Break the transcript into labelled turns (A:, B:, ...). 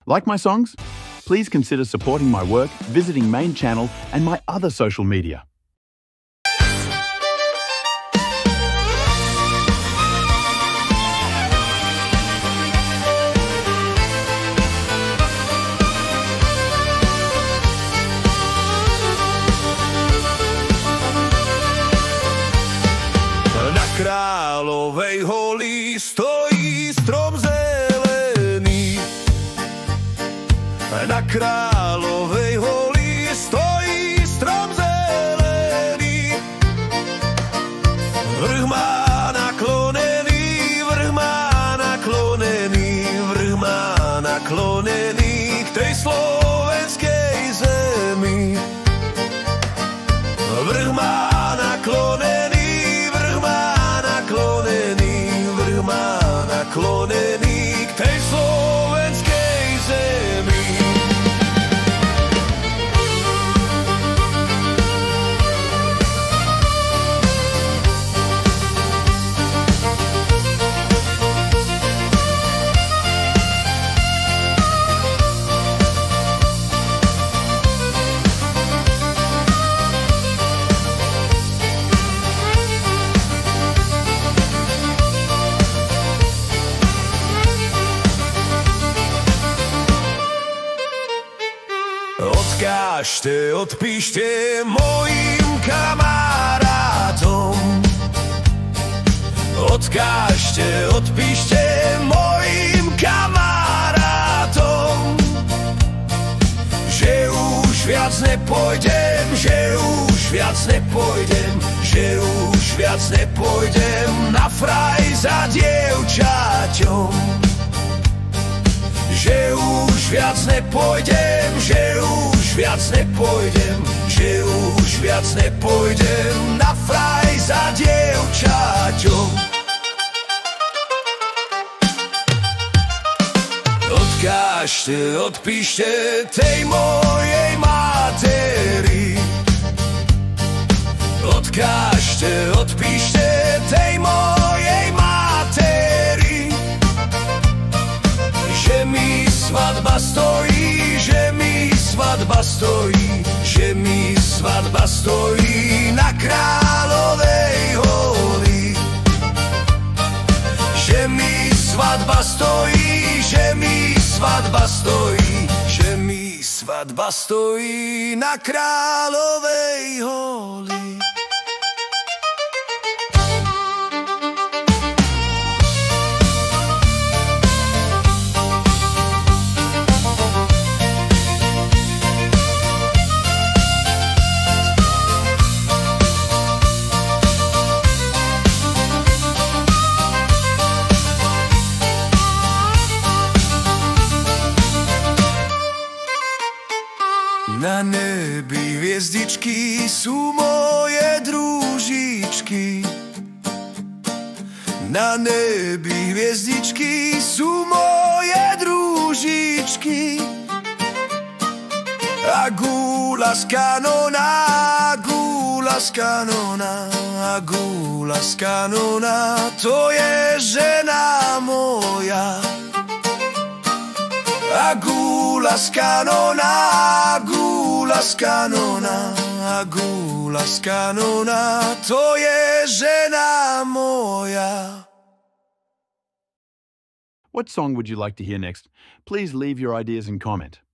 A: Like my songs? Please consider supporting my work, visiting main channel and my other social media.
B: Na Kráľovej holi stojí strom zelený. Na Kráľovej holi stojí strom zelený. Vrch má naklonený, vrch má naklonený, vrch má naklonený k tej slovenskej zemi. Vrch má naklonený, naklonený k tej slovenskej zemi. Odkážte, odpíšte mojim kamarátom. Odkážte, odpíšte mojim kamarátom, že už viac nepôjdem, že už viac nepôjdem, že už viac nepôjdem na fraj za dievčaťom. Že už viac nepôjdem, že už viac nepôjdem, že už viac nepôjdem na fraj za dievčaťom. Odkážte, odpíšte tej mojej materi. Odkážte, odpíšte tej mojej materi, že mi svadba stojí, že mi svadba stojí, že mi svadba stojí na Kráľovej holi. Že mi svadba stojí, že mi svadba stojí, že mi svadba stojí na Kráľovej holi. Na nebi hviezdičky sú moje družičky. Na nebi hviezdičky sú moje družičky. A gula z kanóna, gula z kanóna, a gula z kanóna, to je žena moja. A gula z kanóna, gula z kanóna, a gula z kanóna, to je žena moja.
A: What song would you like to hear next? Please leave your ideas and comment.